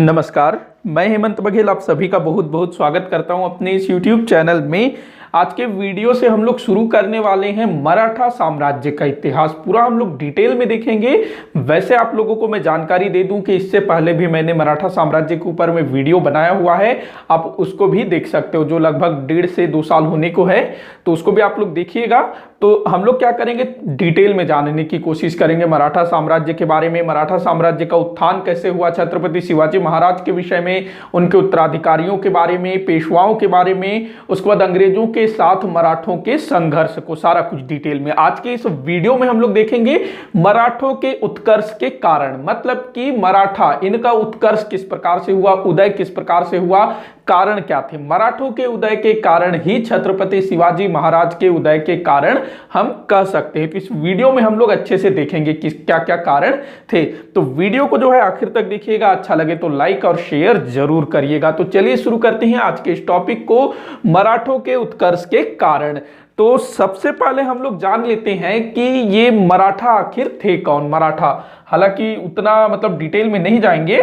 नमस्कार, मैं हेमंत बघेल आप सभी का बहुत बहुत स्वागत करता हूं अपने इस YouTube चैनल में। आज के वीडियो से हम लोग शुरू करने वाले हैं मराठा साम्राज्य का इतिहास। पूरा हम लोग डिटेल में देखेंगे। वैसे आप लोगों को मैं जानकारी दे दूं कि इससे पहले भी मैंने मराठा साम्राज्य के ऊपर में वीडियो बनाया हुआ है, आप उसको भी देख सकते हो, जो लगभग 1.5 से 2 साल होने को है, तो उसको भी आप लोग देखिएगा। तो हम लोग क्या करेंगे, डिटेल में जानने की कोशिश करेंगे मराठा साम्राज्य के बारे में, मराठा साम्राज्य का उत्थान कैसे हुआ, छत्रपति शिवाजी महाराज के विषय में, उनके उत्तराधिकारियों के बारे में, पेशवाओं के बारे में, उसके बाद अंग्रेजों के साथ मराठों के संघर्ष को, सारा कुछ डिटेल में। आज के इस वीडियो में हम लोग देखेंगे मराठों के उत्कर्ष के कारण, मतलब कि मराठा, इनका उत्कर्ष किस प्रकार से हुआ, उदय किस प्रकार से हुआ, कारण क्या थे। मराठों के उदय के कारण ही छत्रपति शिवाजी महाराज के उदय के कारण हम कह सकते हैं। तो इस वीडियो में हम लोग अच्छे से देखेंगे कि क्या क्या कारण थे। तो वीडियो को जो है आखिर तक देखिएगा, अच्छा लगे तो लाइक और शेयर जरूर करिएगा। तो चलिए शुरू करते हैं आज के इस टॉपिक को, मराठों के उत्कर्ष के कारण। तो सबसे पहले हम लोग जान लेते हैं कि ये मराठा आखिर थे कौन। मराठा, हालांकि उतना मतलब डिटेल में नहीं जाएंगे,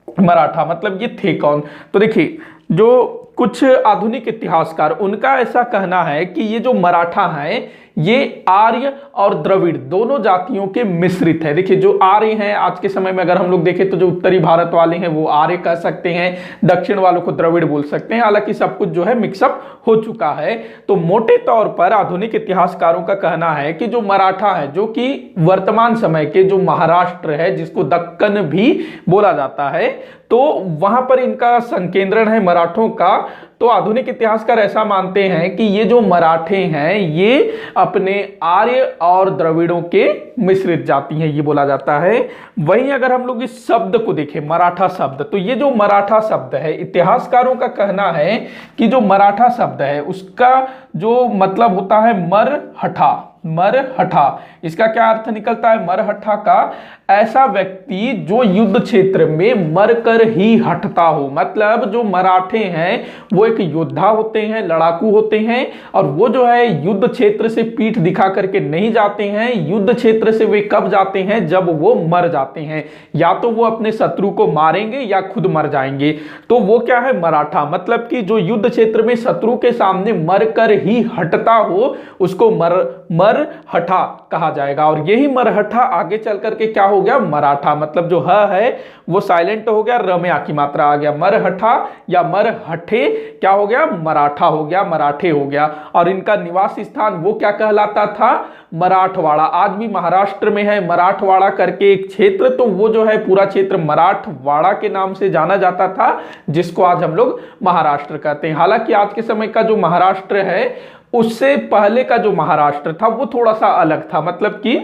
मराठा मतलब ये थे कौन। तो देखिए, जो कुछ आधुनिक इतिहासकार, उनका ऐसा कहना है कि ये जो मराठा हैं ये आर्य और द्रविड़ दोनों जातियों के मिश्रित है। देखिए, जो आर्य हैं आज के समय में अगर हम लोग देखें तो जो उत्तरी भारत वाले हैं वो आर्य कह सकते हैं, दक्षिण वालों को द्रविड़ बोल सकते हैं। हालांकि सब कुछ जो है मिक्सअप हो चुका है। तो मोटे तौर पर आधुनिक इतिहासकारों का कहना है कि जो मराठा है, जो कि वर्तमान समय के जो महाराष्ट्र है, जिसको दक्कन भी बोला जाता है, तो वहां पर इनका संकेंद्रण है मराठों का। तो आधुनिक इतिहासकार ऐसा मानते हैं कि ये जो मराठे हैं ये अपने आर्य और द्रविड़ों के मिश्रित जाति हैं, ये बोला जाता है। वहीं अगर हम लोग इस शब्द को देखें, मराठा शब्द, तो ये जो मराठा शब्द है, इतिहासकारों का कहना है कि जो मराठा शब्द है उसका जो मतलब होता है मरहठा। मरहठा, इसका क्या अर्थ निकलता है मरहठा का? ऐसा व्यक्ति जो युद्ध क्षेत्र में मरकर ही हटता हो। मतलब जो मराठे हैं वो एक योद्धा होते हैं, लड़ाकू होते हैं, और वो जो है युद्ध क्षेत्र से पीठ दिखा करके नहीं जाते हैं। युद्ध क्षेत्र से वे कब जाते हैं? जब वो मर जाते हैं, या तो वो अपने शत्रु को मारेंगे या खुद मर जाएंगे। तो वो क्या है मराठा, मतलब कि जो युद्ध क्षेत्र में शत्रु के सामने मरकर ही हटता हो उसको मरहठा कहा जाएगा। और यही मरहठा आगे चल करके क्या हो गया, मराठा। मतलब जो ह है वो साइलेंट हो गया, र में आ की मात्रा आ गया, मरहठा या मरहठे क्या हो गया, मराठा हो गया, मराठे हो गया। और इनका निवास स्थान वो क्या कहलाता था, मराठवाड़ा। आज भी महाराष्ट्र में है मराठवाड़ा करके एक क्षेत्र, तो वो जो है पूरा क्षेत्र मराठवाड़ा के नाम से जाना जाता था, जिसको आज हम लोग महाराष्ट्र कहते हैं। हालांकि आज के समय का जो महाराष्ट्र है उससे पहले का जो महाराष्ट्र था वो थोड़ा सा अलग था। मतलब कि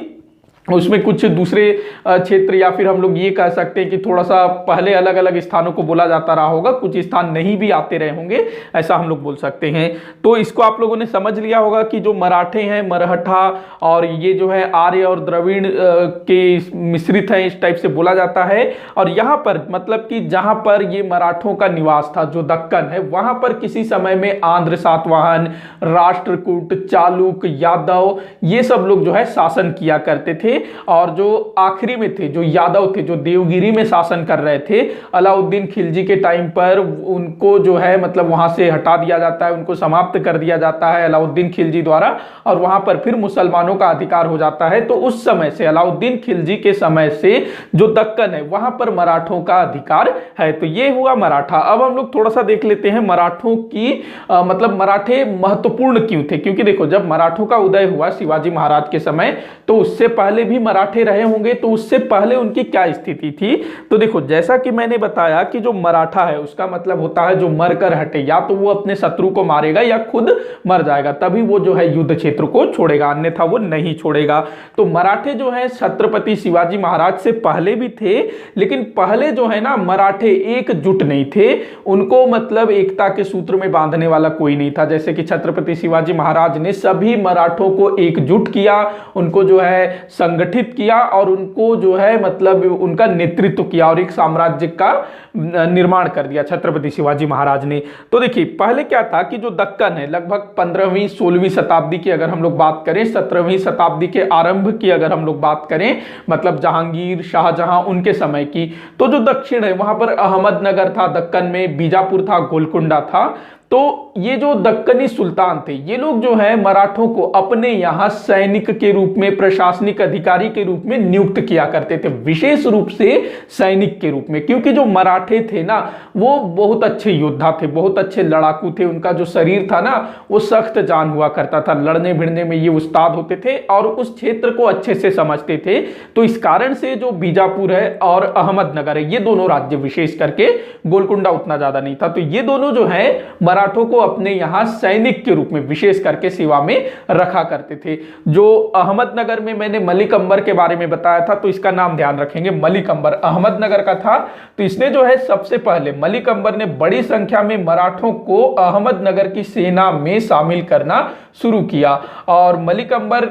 उसमें कुछ दूसरे क्षेत्र, या फिर हम लोग ये कह सकते हैं कि थोड़ा सा पहले अलग अलग स्थानों को बोला जाता रहा होगा, कुछ स्थान नहीं भी आते रहे होंगे, ऐसा हम लोग बोल सकते हैं। तो इसको आप लोगों ने समझ लिया होगा कि जो मराठे हैं मरहठा, और ये जो है आर्य और द्रविड़ के मिश्रित है, इस टाइप से बोला जाता है। और यहाँ पर मतलब कि जहाँ पर ये मराठों का निवास था, जो दक्कन है, वहाँ पर किसी समय में आंध्र सातवाहन, राष्ट्रकूट, चालुक, यादव, ये सब लोग जो है शासन किया करते थे। और जो आखिरी में थे, जो यादव थे, जो देवगिरी में शासन कर रहे थे, अलाउद्दीन खिलजी के टाइम पर उनको जो है मतलब वहां से हटा दिया जाता है, उनको समाप्त कर दिया जाता है अलाउद्दीन खिलजी द्वारा, और वहां पर फिर मुसलमानों का अधिकार हो जाता है। तो उस समय से, अलाउद्दीन खिलजी के समय से जो दक्कन है वहां पर मराठों का अधिकार है। तो ये हुआ मराठा। अब हम लोग थोड़ा सा देख लेते हैं मराठों की मतलब मराठे महत्वपूर्ण क्यों थे। क्योंकि देखो, जब मराठों का उदय हुआ शिवाजी महाराज के समय, तो उससे पहले भी मराठे रहे होंगे, तो उससे पहले उनकी क्या स्थिति थी। तो देखो, जैसा कि मैंने बताया कि जो मराठा है उसका मतलब होता है जो मरकर हटे, या तो वो अपने शत्रु को मारेगा या खुद मर जाएगा, तभी वो जो है युद्ध क्षेत्र को छोड़ेगा, अन्यथा वो नहीं छोड़ेगा। तो मराठे जो है छत्रपति शिवाजी महाराज से पहले भी थे, लेकिन पहले जो है ना मराठे एकजुट नहीं थे, उनको मतलब एकता के सूत्र में बांधने वाला कोई नहीं था। जैसे कि छत्रपति शिवाजी महाराज ने सभी मराठों को एकजुट किया, उनको जो है संगठित किया और उनको जो है मतलब उनका नेतृत्व किया और एक साम्राज्य का निर्माण कर दिया छत्रपति शिवाजी महाराज ने। तो देखिए पहले क्या था कि जो दक्कन है लगभग 15वीं 16वीं शताब्दी की अगर हम लोग बात करें, 17वीं शताब्दी के आरंभ की अगर हम लोग बात करें, मतलब जहांगीर शाहजहां उनके समय की, तो जो दक्षिण है वहां पर अहमदनगर था, दक्कन में बीजापुर था, गोलकुंडा था। तो ये जो दक्कनी सुल्तान थे ये लोग जो है मराठों को अपने यहाँ सैनिक के रूप में, प्रशासनिक अधिकारी के रूप में नियुक्त किया करते थे, विशेष रूप से सैनिक के रूप में, क्योंकि जो मराठे थे ना वो बहुत अच्छे योद्धा थे, बहुत अच्छे लड़ाकू थे, उनका जो शरीर था ना वो सख्त जान हुआ करता था, लड़ने भिड़ने में ये उस्ताद होते थे और उस क्षेत्र को अच्छे से समझते थे। तो इस कारण से जो बीजापुर है और अहमदनगर है ये दोनों राज्य, विशेष करके गोलकुंडा उतना ज्यादा नहीं था, तो ये दोनों जो है मराठों को अपने यहां सैनिक के रूप में विशेष करके सेवा में रखा करते थे। जो अहमदनगर में मैंने मलिक अंबर के बारे में बताया था, तो इसका नाम ध्यान रखेंगे, मलिक अंबर अहमदनगर का था। तो इसने जो है सबसे पहले मलिक अंबर ने बड़ी संख्या में मराठों को अहमदनगर की सेना में शामिल करना शुरू किया और मलिक अंबर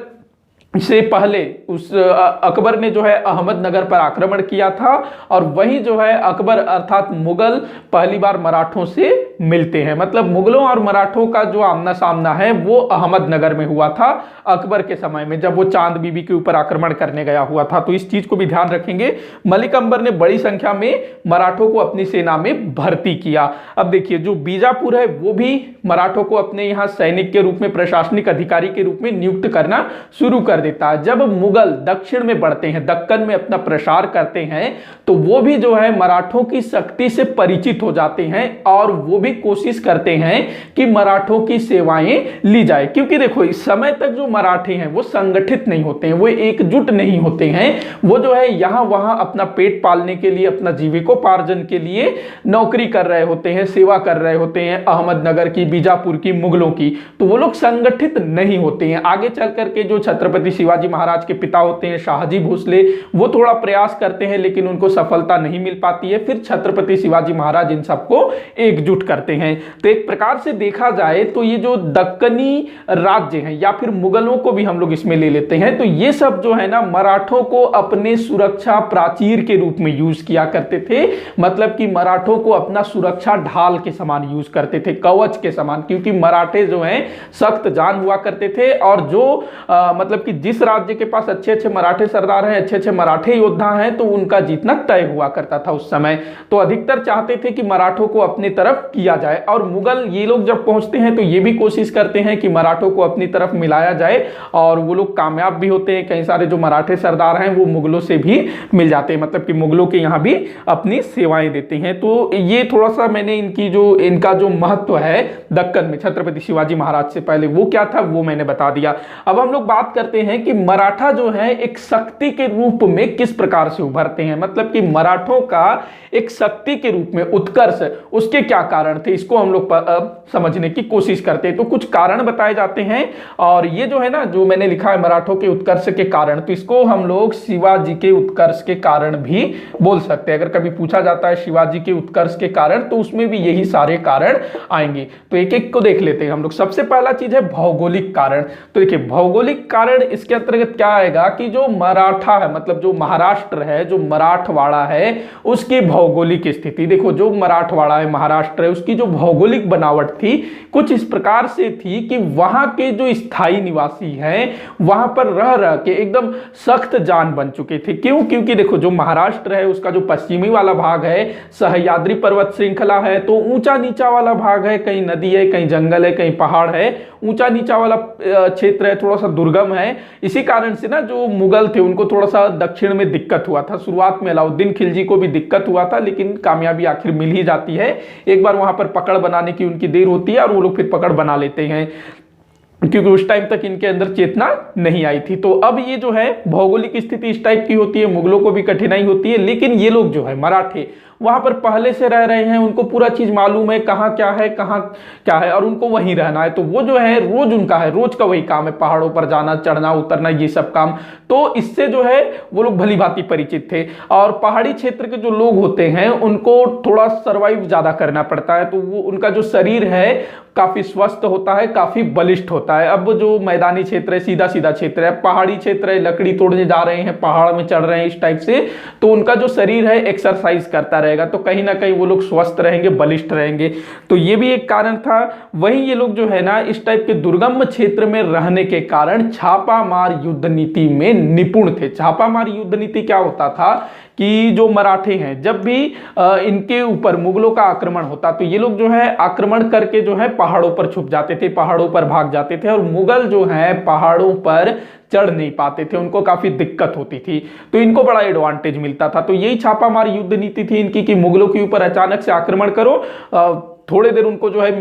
से पहले उस अकबर ने जो है अहमदनगर पर आक्रमण किया था और वही जो है अकबर अर्थात मुगल पहली बार मराठों से मिलते हैं, मतलब मुगलों और मराठों का जो आमना सामना है वो अहमदनगर में हुआ था अकबर के समय में, जब वो चांद बीबी के ऊपर आक्रमण करने गया हुआ था। तो इस चीज को भी ध्यान रखेंगे, मलिक अंबर ने बड़ी संख्या में मराठों को अपनी सेना में भर्ती किया। अब देखिए जो बीजापुर है वो भी मराठों को अपने यहाँ सैनिक के रूप में, प्रशासनिक अधिकारी के रूप में नियुक्त करना शुरू कर देता है। जब मुगल दक्षिण में बढ़ते हैं, दक्कन में अपना प्रसार करते हैं, तो वो भी जो है मराठों की शक्ति से परिचित हो जाते हैं और वो भी कोशिश करते हैं कि मराठों की सेवाएं ली जाए, क्योंकि देखो इस समय तक जो मराठे हैं वो संगठित नहीं होते हैं, वो एकजुट नहीं होते हैं, वो जो है यहां वहां अपना पेट पालने के लिए, अपना जीविकोपार्जन के लिए नौकरी कर रहे होते हैं, सेवा कर रहे होते हैं, अहमदनगर की, बीजापुर की, मुगलों की, तो वो लोग संगठित नहीं होते हैं। आगे चल करके जो छत्रपति शिवाजी महाराज के पिता होते हैं शाहजी भोसले, वो थोड़ा प्रयास करते हैं लेकिन उनको सफलता नहीं मिल पाती है, फिर छत्रपति शिवाजी महाराज इन सबको एकजुट करते हैं। तो एक प्रकार से देखा जाए तो ये जो दक्कनी राज्य हैं या फिर मुगलों को भी हम लोग इसमें ले लेते हैं, तो ये सब जो है ना मराठों को अपने सुरक्षा प्राचीर के रूप में यूज किया करते थे, मतलब कि मराठों को अपना सुरक्षा ढाल के समान यूज करते थे, कवच के समान, क्योंकि मराठे जो हैं सख्त जान हुआ करते थे और जो मतलब कि जिस राज्य के पास अच्छे अच्छे मराठे सरदार हैं, अच्छे अच्छे मराठे योद्धा हैं, तो उनका जीतना तय हुआ करता था उस समय। तो अधिकतर चाहते थे कि मराठों को अपनी तरफ किया जाए और मुगल ये लोग जब पहुंचते हैं तो ये भी कोशिश करते हैं कि मराठों को अपनी तरफ मिलाया जाए और वो लोग कामयाब भी होते हैं। कई सारे जो मराठे सरदार हैं वो मुगलों से भी मिल जाते हैं, मतलब कि मुगलों के यहाँ भी अपनी सेवाएं देते हैं। तो ये थोड़ा सा मैंने इनका जो महत्व है दक्कन में छत्रपति शिवाजी महाराज से पहले वो क्या था वो मैंने बता दिया। अब हम लोग बात करते हैं कि मराठा जो है एक शक्ति के रूप में किस प्रकार से उभरते हैं, मतलब कि मराठों का एक शक्ति के रूप में उत्कर्ष, उसके क्या कारण थे, इसको हम लोग समझने की कोशिश करते हैं। तो कुछ कारण बताए जाते हैं और ये जो है ना जो मैंने लिखा है मराठों के उत्कर्ष के कारण, तो इसको हम लोग शिवाजी के उत्कर्ष के कारण भी बोल सकते हैं। अगर कभी पूछा जाता है शिवाजी के उत्कर्ष के कारण तो उसमें भी यही सारे कारण आएंगे। तो एक एक को देख लेते हैं हम लोग। सबसे पहला चीज है भौगोलिक कारण। तो देखिए भौगोलिक कारण इसके अंतर्गत क्या आएगा कि जो मराठा है, मतलब जो महाराष्ट्र है, जो मराठवाड़ा है, उसकी भौगोलिक स्थिति देखो, जो मराठवाड़ा है महाराष्ट्र है उसकी जो भौगोलिक बनावट थी कुछ इस प्रकार से थी कि वहां के जो स्थायी निवासी हैं वहां पर रह रह के एकदम सख्त जान बन चुके थे। क्यों? क्योंकि देखो जो महाराष्ट्र है उसका जो पश्चिमी वाला भाग है सह्याद्री पर्वत श्रृंखला है, तो ऊंचा नीचा वाला भाग है, कहीं नदी है, कहीं जंगल है, कहीं पहाड़ है, ऊंचा नीचा वाला क्षेत्र है, थोड़ा सा दुर्गम है। इसी कारण से ना जो मुगल थे उनको थोड़ा सा दक्षिण में दिक्कत हुआ था। शुरुआत में अलाउद्दीन खिलजी को भी दिक्कत हुआ था लेकिन कामयाबी आखिर मिल ही जाती है। एक बार वहां पर पकड़ बनाने की उनकी देर होती है और वो लोग फिर पकड़ बना लेते हैं, क्योंकि उस टाइम तक इनके अंदर चेतना नहीं आई थी। तो अब ये जो है भौगोलिक स्थिति इस टाइप की होती है, मुगलों को भी कठिनाई होती है, लेकिन ये लोग जो है मराठे वहां पर पहले से रह रहे हैं, उनको पूरा चीज मालूम है कहाँ क्या है कहाँ क्या है और उनको वहीं रहना है। तो वो जो है रोज उनका है, रोज का वही काम है, पहाड़ों पर जाना, चढ़ना उतरना, ये सब काम। तो इससे जो है वो लोग भली भांति परिचित थे। और पहाड़ी क्षेत्र के जो लोग होते हैं उनको थोड़ा सरवाइव ज्यादा करना पड़ता है, तो वो उनका जो शरीर है काफी स्वस्थ होता है, काफी बलिष्ठ होता है। अब जो मैदानी क्षेत्र है, सीधा सीधा क्षेत्र है, पहाड़ी क्षेत्र है, लकड़ी तोड़ने जा रहे हैं, पहाड़ में चढ़ रहे हैं, इस टाइप से, तो उनका जो शरीर है एक्सरसाइज करता रहेगा, तो कहीं ना कहीं वो लोग स्वस्थ रहेंगे, बलिष्ठ रहेंगे। तो ये भी एक कारण था। वहीं ये लोग जो है ना इस टाइप के दुर्गम क्षेत्र में रहने के कारण छापामार युद्ध नीति में निपुण थे। छापामार युद्ध नीति क्या होता था कि जो मराठे हैं, जब भी इनके ऊपर मुगलों का आक्रमण होता तो ये लोग जो है आक्रमण करके जो है पहाड़ों पर छुप जाते थे, पहाड़ों पर भाग जाते थे, और मुगल जो है पहाड़ों पर चढ़ नहीं पाते थे, उनको काफी दिक्कत होती थी, तो इनको बड़ा एडवांटेज मिलता था। तो यही छापामार युद्ध नीति थी इनकी कि मुगलों के ऊपर अचानक से आक्रमण करो, थोड़े देर उनको जो है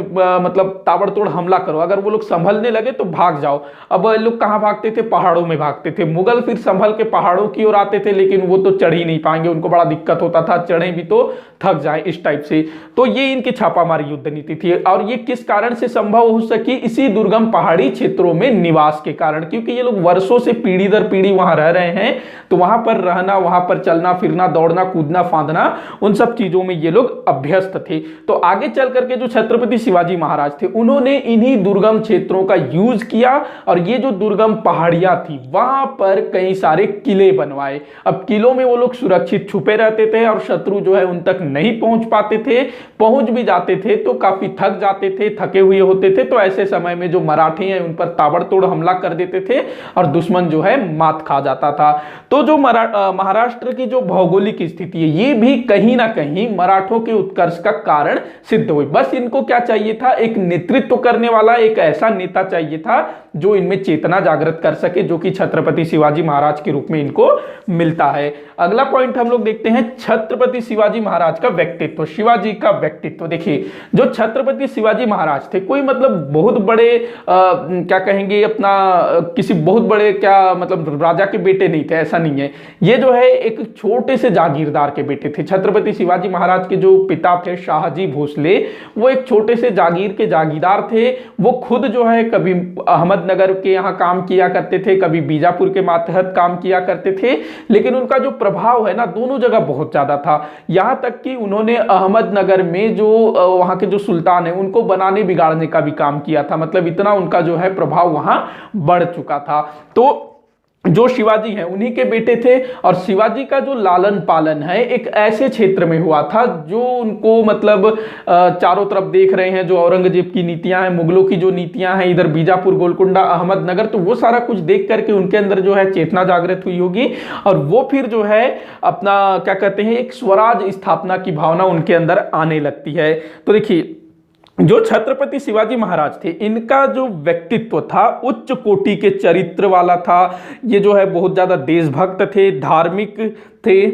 मतलब ताबड़तोड़ हमला करो, अगर वो लोग संभलने लगे तो भाग जाओ। अब लोग कहाँ भागते थे? पहाड़ों में भागते थे। मुगल फिर संभल के पहाड़ों की ओर आते थे, लेकिन वो तो चढ़ ही नहीं पाएंगे, उनको बड़ा दिक्कत होता था, चढ़े भी तो थक जाए, इस टाइप से। तो ये इनकी छापामार युद्ध नीति थी। और ये किस कारण से संभव हो सकी? इसी दुर्गम पहाड़ी क्षेत्रों में निवास के कारण, क्योंकि ये लोग वर्षों से पीढ़ी दर पीढ़ी वहां रह रहे हैं, तो वहां पर रहना, वहां पर चलना फिरना, दौड़ना कूदना फांदना, उन सब चीजों में ये लोग अभ्यस्त थे। तो आगे चल करके जो छत्रपति शिवाजी महाराज थे उन्होंने इन्हीं दुर्गम क्षेत्रों का यूज किया, और ये जो दुर्गम पहाड़ियां थी वहां पर कई सारे किले बनवाए। अब किलों में वो लोग सुरक्षित छुपे रहते थे और शत्रु जो है उन तक नहीं पहुंच पाते थे, पहुंच भी जाते थे तो काफी थक जाते थे, थके हुए होते थे। तो ऐसे समय में जो मराठे हैं उन पर ताबड़तोड़ हमला कर देते थे और दुश्मन जो है मात खा जाता था। तो जो महाराष्ट्र की जो भौगोलिक स्थिति है ये भी कहीं ना कहीं मराठों के उत्कर्ष का कारण सिद्ध हुई। बस इनको क्या चाहिए था? एक नेतृत्व करने वाला, एक ऐसा नेता चाहिए था जो इनमें चेतना जागृत कर सके, जो कि छत्रपति शिवाजी महाराज के रूप में इनको मिलता है। अगला पॉइंट हम लोग देखते हैं, छत्रपति शिवाजी महाराज का व्यक्तित्व, शिवाजी का व्यक्तित्व। देखिए, जो छत्रपति शिवाजी महाराज थे कोई मतलब बहुत बड़े क्या कहेंगे अपना किसी बहुत बड़े क्या मतलब राजा के बेटे नहीं थे, ऐसा नहीं है। ये जो है एक छोटे से जागीरदार के बेटे थे। छत्रपति शिवाजी महाराज के जो पिता थे शाहजी भोसले, वो एक छोटे से जागीर के जागीरदार थे। वो खुद जो है कभी अहमदनगर के यहाँ काम किया करते थे, कभी बीजापुर के मातहत काम किया करते थे, लेकिन उनका जो प्रभाव है ना दोनों जगह बहुत ज्यादा था। यहां तक कि उन्होंने अहमदनगर में जो वहां के जो सुल्तान है उनको बनाने बिगाड़ने का भी काम किया था, मतलब इतना उनका जो है प्रभाव वहां बढ़ चुका था। तो जो शिवाजी हैं उन्हीं के बेटे थे, और शिवाजी का जो लालन पालन है एक ऐसे क्षेत्र में हुआ था जो उनको मतलब चारों तरफ देख रहे हैं, जो औरंगजेब की नीतियां हैं, मुगलों की जो नीतियां हैं, इधर बीजापुर, गोलकुंडा, अहमदनगर, तो वो सारा कुछ देख करके उनके अंदर जो है चेतना जागृत हुई होगी, और वो फिर जो है अपना क्या कहते हैं एक स्वराज स्थापना की भावना उनके अंदर आने लगती है। तो देखिए, जो छत्रपति शिवाजी महाराज थे इनका जो व्यक्तित्व था उच्च कोटि के चरित्र वाला था। ये जो है बहुत ज्यादा देशभक्त थे, धार्मिक थे,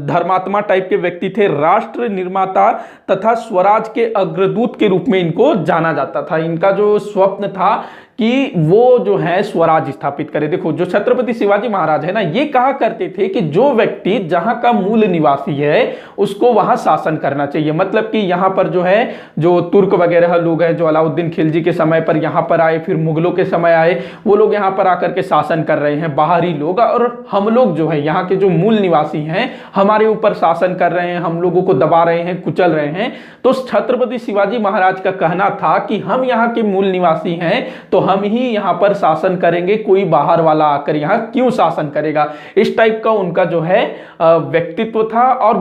धर्मात्मा टाइप के व्यक्ति थे, राष्ट्र निर्माता तथा स्वराज के अग्रदूत के रूप में इनको जाना जाता था। इनका जो स्वप्न था कि वो जो है स्वराज स्थापित करे। देखो, जो छत्रपति शिवाजी महाराज है ना, ये कहा करते थे कि जो व्यक्ति जहां का मूल निवासी है उसको वहां शासन करना चाहिए। मतलब कि यहां पर जो है जो तुर्क वगैरह लोग हैं, जो अलाउद्दीन खिलजी के समय पर यहां पर आए, फिर मुगलों के समय आए, वो लोग यहां पर आकर के शासन कर रहे हैं, बाहरी लोग, और हम लोग जो है यहाँ के जो मूल निवासी हैं हमारे ऊपर शासन कर रहे हैं, हम लोगों को दबा रहे हैं, कुचल रहे हैं। तो छत्रपति शिवाजी महाराज का कहना था कि हम यहाँ के मूल निवासी हैं तो हम ही यहाँ पर शासन करेंगे, कोई बाहर वाला आकर यहाँ क्यों शासन करेगा। इस टाइप का उनका जो है व्यक्तित्व था, और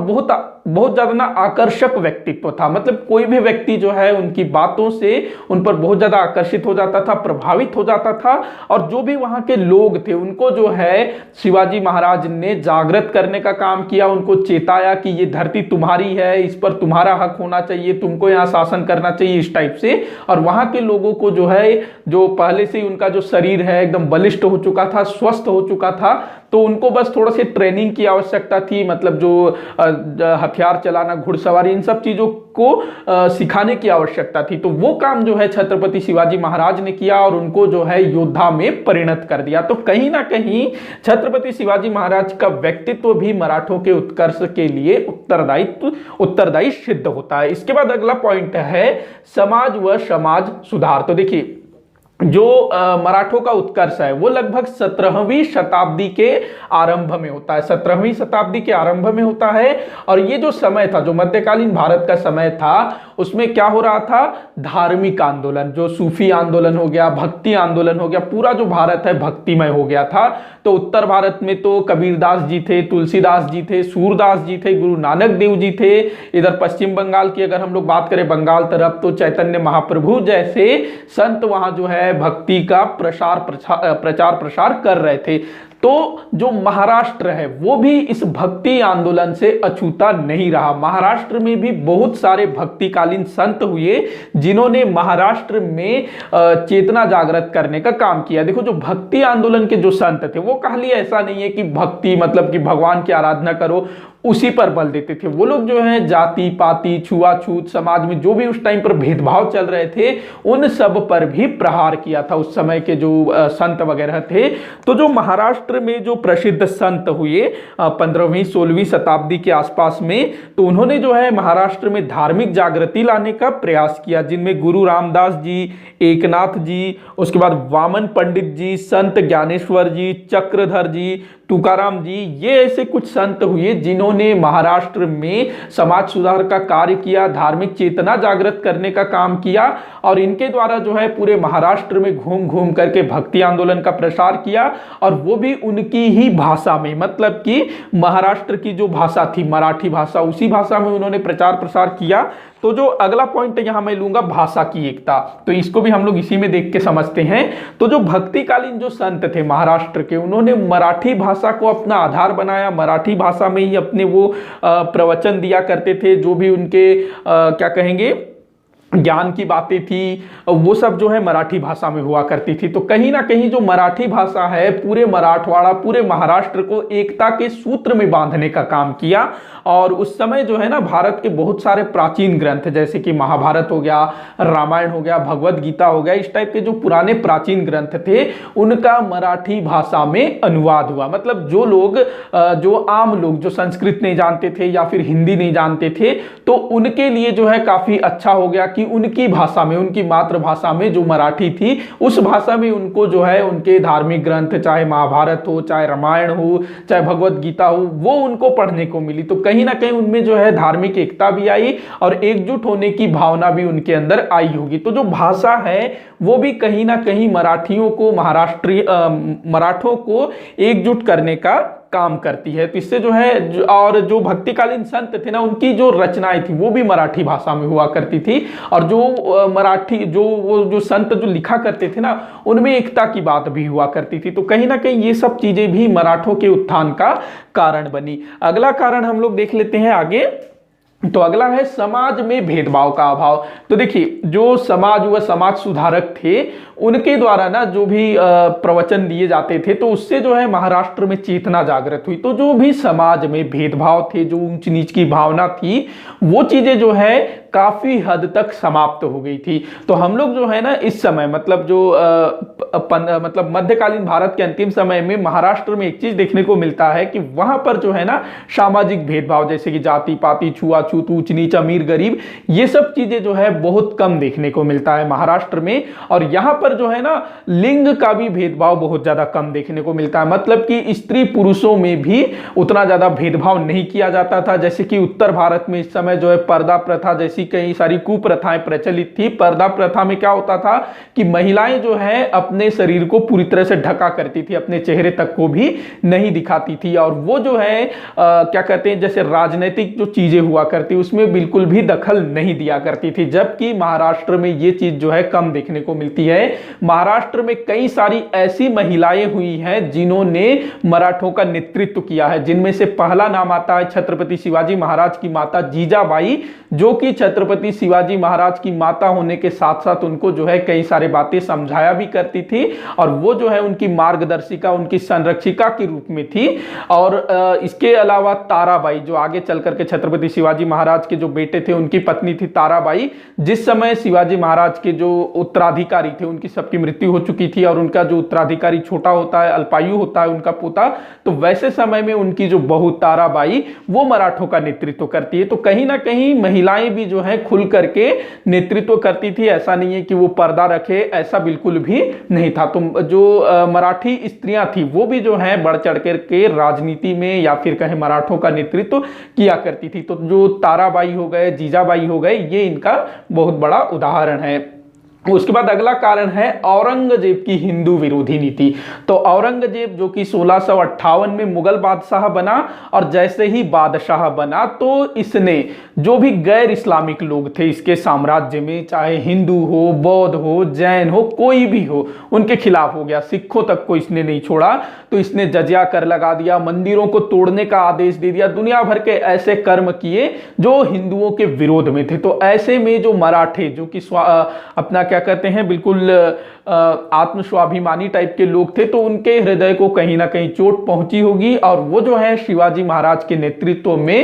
बहुत ज्यादा ना आकर्षक व्यक्तित्व था। मतलब कोई भी व्यक्ति जो है उनकी बातों से उन पर बहुत ज्यादा आकर्षित हो जाता था, प्रभावित हो जाता था। और जो भी वहां के लोग थे उनको जो है शिवाजी महाराज ने जागृत करने का काम किया, उनको चेताया कि ये धरती तुम्हारी है, इस पर तुम्हारा हक होना चाहिए, तुमको यहाँ शासन करना चाहिए, इस टाइप से। और वहां के लोगों को जो है, जो पहले से ही उनका जो शरीर है एकदम बलिष्ठ हो चुका था, स्वस्थ हो चुका था, तो उनको बस थोड़ा सी ट्रेनिंग की आवश्यकता थी। मतलब जो हथियार चलाना, घुड़सवारी, इन सब चीजों को सिखाने की आवश्यकता थी। तो वो काम जो है छत्रपति शिवाजी महाराज ने किया और उनको जो है योद्धा में परिणत कर दिया। तो कहीं ना कहीं छत्रपति शिवाजी महाराज का व्यक्तित्व अस्तित्व भी मराठों के उत्कर्ष के लिए उत्तरदायी सिद्ध होता है। इसके बाद अगला पॉइंट है समाज व समाज सुधार। तो देखिए जो मराठों का उत्कर्ष है वो लगभग 17वीं शताब्दी के आरंभ में होता है, 17वीं शताब्दी के आरंभ में होता है। और ये जो समय था, जो मध्यकालीन भारत का समय था, उसमें क्या हो रहा था, धार्मिक आंदोलन, जो सूफी आंदोलन हो गया, भक्ति आंदोलन हो गया, पूरा जो भारत है भक्तिमय हो गया था। तो उत्तर भारत में तो कबीरदास जी थे, तुलसीदास जी थे, सूरदास जी थे, गुरु नानक देव जी थे। इधर पश्चिम बंगाल की अगर हम लोग बात करें, बंगाल तरफ, तो चैतन्य महाप्रभु जैसे संत वहां जो है भक्ति का प्रचार प्रसार कर रहे थे। तो जो महाराष्ट्र है वो भी इस भक्ति आंदोलन से अछूता नहीं रहा। महाराष्ट्र में भी बहुत सारे भक्तिकालीन संत हुए जिन्होंने महाराष्ट्र में चेतना जागृत करने का काम किया। देखो जो भक्ति आंदोलन के जो संत थे वो खाली ऐसा नहीं है कि भक्ति मतलब कि भगवान की आराधना करो उसी पर बल देते थे। वो लोग जो है जाति पाति छुआछूत समाज में जो भी उस टाइम पर भेदभाव चल रहे थे उन सब पर भी प्रहार किया था उस समय के जो संत वगैरह थे। तो जो महाराष्ट्र में जो प्रसिद्ध संत हुए 15वीं 16वीं शताब्दी के आसपास में, तो उन्होंने जो है महाराष्ट्र में धार्मिक जागृति लाने का प्रयास किया, जिनमें गुरु रामदास जी, एकनाथ जी, उसके बाद वामन पंडित जी, संत ज्ञानेश्वर जी, चक्रधर जी, तुकाराम जी, ये ऐसे कुछ संत हुए जिन्होंने महाराष्ट्र में समाज सुधार का कार्य किया, धार्मिक चेतना जागृत करने का काम किया। और इनके द्वारा जो है पूरे महाराष्ट्र में घूम घूम करके भक्ति आंदोलन का प्रसार किया, और वो भी उनकी ही भाषा में, मतलब कि महाराष्ट्र की जो भाषा थी मराठी भाषा, उसी भाषा में उन्होंने प्रचार प्रसार किया। तो जो अगला पॉइंट यहां मैं लूंगा भाषा की एकता, तो इसको भी हम लोग इसी में देख के समझते हैं। तो जो भक्तिकालीन जो संत थे महाराष्ट्र के, उन्होंने मराठी भाषा को अपना आधार बनाया, मराठी भाषा में ही अपने वो प्रवचन दिया करते थे, जो भी उनके क्या कहेंगे ज्ञान की बातें थी वो सब जो है मराठी भाषा में हुआ करती थी। तो कहीं ना कहीं जो मराठी भाषा है पूरे मराठवाड़ा, पूरे महाराष्ट्र को एकता के सूत्र में बांधने का काम किया। और उस समय जो है ना भारत के बहुत सारे प्राचीन ग्रंथ जैसे कि महाभारत हो गया, रामायण हो गया, भगवत गीता हो गया, इस टाइप के जो पुराने प्राचीन ग्रंथ थे उनका मराठी भाषा में अनुवाद हुआ। मतलब जो लोग जो आम लोग जो संस्कृत नहीं जानते थे या फिर हिंदी नहीं जानते थे, तो उनके लिए जो है काफी अच्छा हो गया कि उनकी भाषा में, उनकी मातृभाषा में जो मराठी थी उस भाषा में उनको जो है उनके धार्मिक ग्रंथ, चाहे महाभारत हो, चाहे रामायण हो, चाहे भगवत गीता हो, वो उनको पढ़ने को मिली। तो कहीं ना कहीं उनमें जो है धार्मिक एकता भी आई और एकजुट होने की भावना भी उनके अंदर आई होगी। तो जो भाषा है वो भी कहीं ना कहीं मराठियों को, मराठों को एकजुट करने का काम करती है। तो इससे जो है और जो भक्तिकालीन संत थे ना उनकी जो रचनाएं थी वो भी मराठी भाषा में हुआ करती थी। और जो मराठी जो संत जो लिखा करते थे ना उनमें एकता की बात भी हुआ करती थी। तो कहीं ना कहीं ये सब चीजें भी मराठों के उत्थान का कारण बनी। अगला कारण हम लोग देख लेते हैं आगे। तो अगला है समाज में भेदभाव का अभाव। तो देखिए जो समाज व समाज सुधारक थे उनके द्वारा ना जो भी प्रवचन दिए जाते थे तो उससे जो है महाराष्ट्र में चेतना जागृत हुई। तो जो भी समाज में भेदभाव थे, जो ऊंच नीच की भावना थी, वो चीजें जो है काफी हद तक समाप्त हो गई थी। तो हम लोग जो है ना इस समय मतलब जो मतलब मध्यकालीन भारत के अंतिम समय में महाराष्ट्र में एक चीज देखने को मिलता है कि वहां पर जो है ना सामाजिक भेदभाव जैसे कि जाति पाति छुआछूत, ऊंच नीच, अमीर गरीब, ये सब चीजें जो है बहुत कम देखने को मिलता है महाराष्ट्र में। और यहाँ पर जो है ना लिंग का भी भेदभाव बहुत ज्यादा कम देखने को मिलता है। मतलब कि स्त्री पुरुषों में भी उतना ज्यादा भेदभाव नहीं किया जाता था। जैसे कि उत्तर भारत में इस समय जो है पर्दा प्रथा जैसी कई सारी कुप्रथाएं प्रचलित थी। पर्दा प्रथा में क्या होता था कि महिलाएं जो है अपने शरीर को पूरी तरह से ढका करती थी, अपने चेहरे तक को भी नहीं दिखाती थी। और वो जो है क्या कहते हैं जैसे राजनीतिक जो चीजें हुआ करती उसमें बिल्कुल भी दखल नहीं दिया करती थी। जबकि महाराष्ट्र में ये चीज जो है कम देखने को मिलती है। महाराष्ट्र में कई सारी ऐसी महिलाएं हुई हैं जिन्होंने मराठों का नेतृत्व किया है, जिनमें से पहला नाम आता है छत्रपति शिवाजी महाराज की माता जीजाबाई, जो कि छत्रपति शिवाजी महाराज की माता होने के साथ साथ उनको जो है कई सारे बातें समझाया भी करती थी, और वो जो है उनकी मार्गदर्शिका, उनकी संरक्षिका के रूप में थी। और इसके अलावा ताराबाई, जो आगे चल करके छत्रपति शिवाजी महाराज के जो बेटे थे उनकी पत्नी थी ताराबाई। जिस समय शिवाजी महाराज के जो उत्तराधिकारी थे उनकी सबकी मृत्यु हो चुकी थी, और उनका जो उत्तराधिकारी छोटा होता है, अल्पायु होता है उनका पोता, तो वैसे समय में उनकी जो बहू ताराबाई वो मराठों का नेतृत्व करती है। तो कहीं ना कहीं महिलाएं भी जो है खुल करके नेतृत्व करती थी, ऐसा नहीं है कि वो पर्दा रखे, ऐसा बिल्कुल भी नहीं था। तो जो मराठी स्त्रियां थी वो भी जो है बढ़ चढ़ के राजनीति में या फिर कहें मराठों का नेतृत्व किया करती थी। तो जो ताराबाई हो गए, जीजाबाई हो गए, ये इनका बहुत बड़ा उदाहरण है। उसके बाद अगला कारण है औरंगजेब की हिंदू विरोधी नीति। तो औरंगजेब जो कि 1658 में मुगल बादशाह बना, और जैसे ही बादशाह बना तो इसने जो भी गैर इस्लामिक लोग थे इसके साम्राज्य में, चाहे हिंदू हो, बौद्ध हो, जैन हो, कोई भी हो, उनके खिलाफ हो गया। सिखों तक को इसने नहीं छोड़ा। तो इसने जजिया कर लगा दिया, मंदिरों को तोड़ने का आदेश दे दिया, दुनिया भर के ऐसे कर्म किए जो हिंदुओं के विरोध में थे। तो ऐसे में जो मराठे, जो कि अपना क्या कहते हैं, बिल्कुल आत्मस्वाभिमानी टाइप के लोग थे, तो उनके हृदय को कहीं ना कहीं चोट पहुंची होगी, और वो जो है शिवाजी महाराज के नेतृत्व में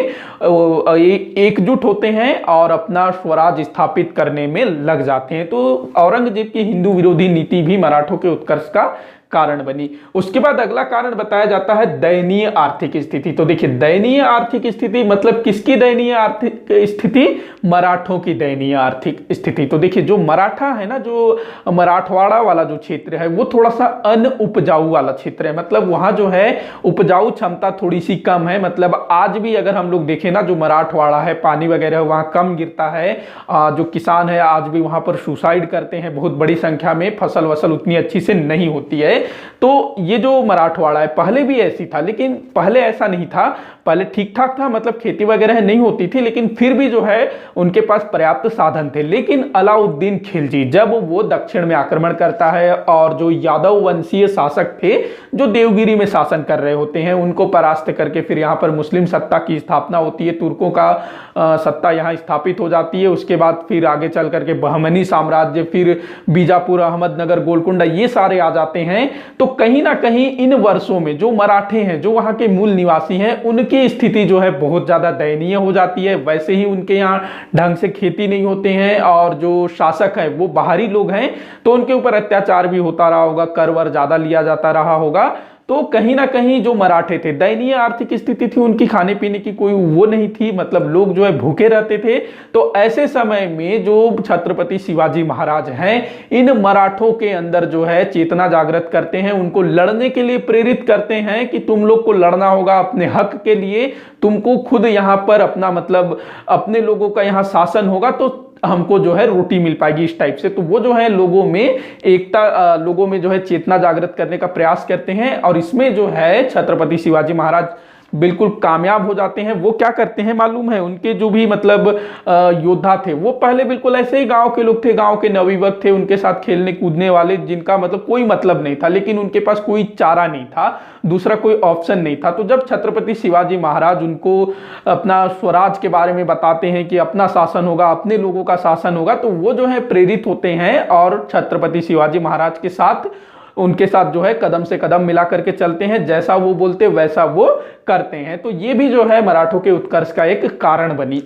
एकजुट होते हैं और अपना स्वराज स्थापित करने में लग जाते हैं। तो औरंगजेब की हिंदू विरोधी नीति भी मराठों के उत्कर्ष का कारण बनी। उसके बाद अगला कारण बताया जाता है दयनीय आर्थिक स्थिति। तो देखिए, दयनीय आर्थिक स्थिति मतलब किसकी दयनीय आर्थिक स्थिति? मराठों की दयनीय आर्थिक स्थिति। तो देखिए, जो मराठा है ना, जो मराठवाड़ा वाला जो क्षेत्र है वो थोड़ा सा अनउपजाऊ वाला क्षेत्र है। मतलब वहां जो है उपजाऊ क्षमता थोड़ी सी कम है। मतलब आज भी अगर हम लोग देखें ना, जो मराठवाड़ा है, पानी वगैरह वहां कम गिरता है, जो किसान है आज भी वहां पर सुसाइड करते हैं बहुत बड़ी संख्या में, फसल वसल उतनी अच्छी से नहीं होती है। तो ये जो मराठवाड़ा है पहले भी ऐसी था, लेकिन पहले ऐसा नहीं था, पहले ठीक ठाक था, मतलब खेती वगैरह नहीं होती थी, लेकिन फिर भी जो है उनके पास पर्याप्त साधन थे। लेकिन अलाउद्दीन खिलजी जब वो दक्षिण में आक्रमण करता है और जो यादव वंशीय शासक थे जो देवगिरी में शासन कर रहे होते हैं उनको परास्त करके फिर यहाँ पर मुस्लिम सत्ता की स्थापना होती है, तुर्कों का सत्ता यहाँ स्थापित हो जाती है। उसके बाद फिर आगे चल करके बहमनी साम्राज्य, फिर बीजापुर, अहमदनगर, गोलकुंडा, ये सारे आ जाते हैं। तो कहीं ना कहीं इन वर्षों में जो मराठे हैं, जो वहां के मूल निवासी हैं, उनकी स्थिति जो है बहुत ज्यादा दयनीय हो जाती है। वैसे ही उनके यहाँ ढंग से खेती नहीं होते हैं, और जो शासक है वो बाहरी लोग हैं, तो उनके ऊपर अत्याचार भी होता रहा होगा, कर वर ज्यादा लिया जाता रहा होगा। तो कहीं ना कहीं जो मराठे थे, दयनीय आर्थिक स्थिति थी उनकी, खाने पीने की कोई वो नहीं थी, मतलब लोग जो है भूखे रहते थे। तो ऐसे समय में जो छत्रपति शिवाजी महाराज हैं, इन मराठों के अंदर जो है चेतना जागृत करते हैं, उनको लड़ने के लिए प्रेरित करते हैं कि तुम लोग को लड़ना होगा अपने हक के लिए, तुमको खुद यहाँ पर अपना मतलब अपने लोगों का यहाँ शासन होगा तो हमको जो है रोटी मिल पाएगी, इस टाइप से। तो वो जो है लोगों में एकता, लोगों में जो है चेतना जागृत करने का प्रयास करते हैं, और इसमें जो है छत्रपति शिवाजी महाराज बिल्कुल कामयाब हो जाते हैं। वो क्या करते हैं मालूम है? उनके जो भी मतलब योद्धा थे वो पहले बिल्कुल ऐसे ही गांव के लोग थे, गांव के नवयुवक थे, उनके साथ खेलने कूदने वाले, जिनका मतलब कोई मतलब नहीं था, लेकिन उनके पास कोई चारा नहीं था, दूसरा कोई ऑप्शन नहीं था। तो जब छत्रपति शिवाजी महाराज उनको अपना स्वराज के बारे में बताते हैं कि अपना शासन होगा, अपने लोगों का शासन होगा, तो वो जो है प्रेरित होते हैं और छत्रपति शिवाजी महाराज के साथ, उनके साथ जो है कदम से कदम मिला करके चलते हैं, जैसा वो बोलते वैसा वो करते हैं। तो ये भी जो है मराठों के उत्कर्ष का एक कारण बनी।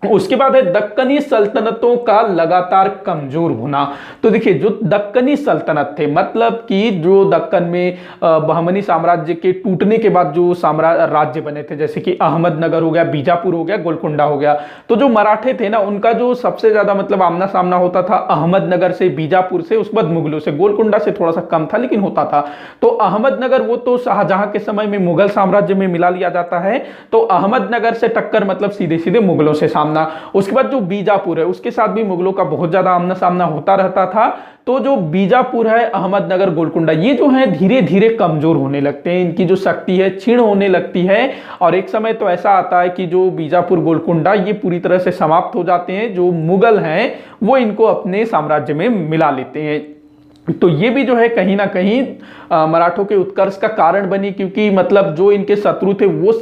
उसके बाद है दक्कनी सल्तनतों का लगातार कमजोर होना। तो देखिए, जो दक्कनी सल्तनत थे, मतलब कि जो दक्कन में बहमनी साम्राज्य के टूटने के बाद जो राज्य बने थे, जैसे कि अहमदनगर हो गया, बीजापुर हो गया, गोलकुंडा हो गया, तो जो मराठे थे ना, उनका जो सबसे ज्यादा मतलब आमना सामना होता था अहमदनगर से, बीजापुर से, उसके बाद मुगलों से। गोलकुंडा से थोड़ा सा कम था लेकिन होता था। तो अहमदनगर वो तो शाहजहां के समय में मुगल साम्राज्य में मिला लिया जाता है, तो अहमदनगर से टक्कर मतलब सीधे सीधे मुगलों से सामना। उसके बाद जो बीजापुर है उसके साथ भी मुगलों का बहुत ज्यादा आमना सामना होता रहता था। तो जो बीजापुर है, अहमदनगर, गोलकुंडा, ये जो है धीरे धीरे कमजोर होने लगते हैं, इनकी जो शक्ति है क्षीण होने लगती है, और एक समय तो ऐसा आता है कि जो बीजापुर, गोलकुंडा, ये पूरी तरह से समाप्त हो जाते हैं। जो मुगल हैं वो इनको अपने साम्राज्य में मिला लेते हैं। तो ये भी जो है कहीं ना कहीं मराठों के उत्कर्ष का कारण बनी, क्योंकि मतलब जो इनके शत्रु थे वो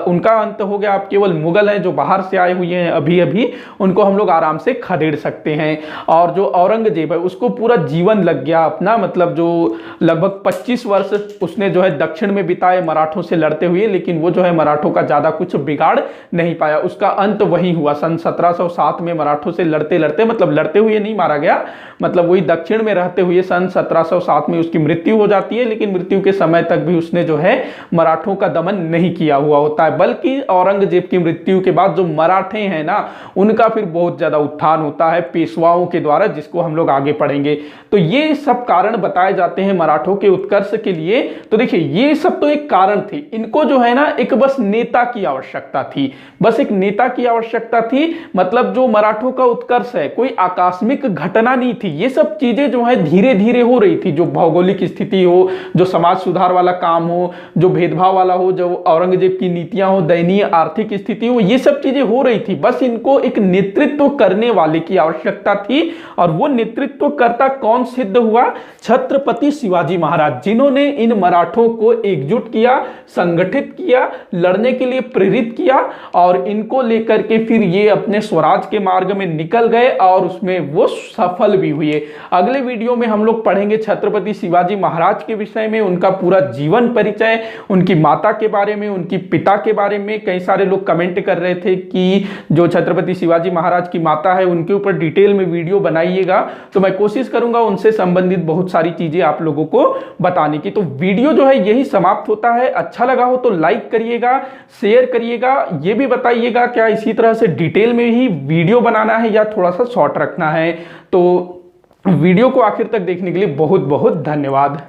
उनका अंत हो गया। अब केवल मुगल हैं जो बाहर से आए हुए हैं अभी अभी, उनको हम लोग आराम से खदेड़ सकते हैं। और जो औरंगजेब है उसको पूरा जीवन लग गया अपना, मतलब जो लगभग 25 वर्ष उसने जो है दक्षिण में बिताए मराठों से लड़ते हुए, लेकिन वो जो है मराठों का ज्यादा कुछ बिगाड़ नहीं पाया। उसका अंत वही हुआ सन 1707 में, मराठों से लड़ते लड़ते, मतलब लड़ते हुए नहीं मारा गया, मतलब वही दक्षिण में रहते हुए सन 1707 में उसकी मृत्यु हो जाती है। लेकिन मृत्यु के समय तक भी उसने जो है मराठों का दमन नहीं किया हुआ होता है, बल्कि औरंगजेब की मृत्यु के बाद जो मराठे हैं ना, उनका फिर बहुत ज्यादा उत्थान होता है पेशवाओं के द्वारा, जिसको हम लोग आगे पढ़ेंगे। तो ये सब कारण बताए जाते हैं मराठों के उत्कर्ष के लिए। तो देखिए ये सब तो एक कारण थे, इनको जो है ना एक बस नेता की आवश्यकता थी, बस एक नेता की आवश्यकता थी। मतलब जो मराठों का उत्कर्ष है कोई आकस्मिक घटना नहीं थी, ये सब चीजें जो है धीरे धीरे हो रही थी। जो भौगोलिक स्थिति हो, जो समाज सुधार वाला काम हो, जो भेदभाव वाला हो, जो औरंगजेब की नीतियां हो, दयनीय आर्थिक स्थिति हो, ये सब चीजें हो रही थी। बस इनको एक नेतृत्व करने वाले की आवश्यकता थी। और वो नेतृत्वकर्ता कौन सिद्ध हुआ? छत्रपति शिवाजी महाराज, जिन्होंने इन मराठों को एकजुट किया, संगठित किया, लड़ने के लिए प्रेरित किया, और इनको लेकर के फिर ये अपने स्वराज के मार्ग में निकल गए और उसमें वो सफल भी हुए। अगले वीडियो में हम लोग पढ़ेंगे छत्रपति शिवाजी महाराज के विषय में, उनका पूरा जीवन परिचय, उनकी माता के बारे में, उनकी पिता के बारे में। कई सारे लोग कमेंट कर रहे थे कि जो छत्रपति शिवाजी महाराज की माता है उनके ऊपर डिटेल में वीडियो बनाइएगा, तो मैं कोशिश करूंगा उनसे संबंधित बहुत सारी चीजें आप लोगों को बताने की। तो वीडियो जो है यही समाप्त होता है। अच्छा लगा हो तो लाइक करिएगा, शेयर करिएगा, ये भी बताइएगा क्या इसी तरह से डिटेल में ही वीडियो बनाना है या थोड़ा सा शॉर्ट रखना है। तो वीडियो को आखिर तक देखने के लिए बहुत बहुत धन्यवाद।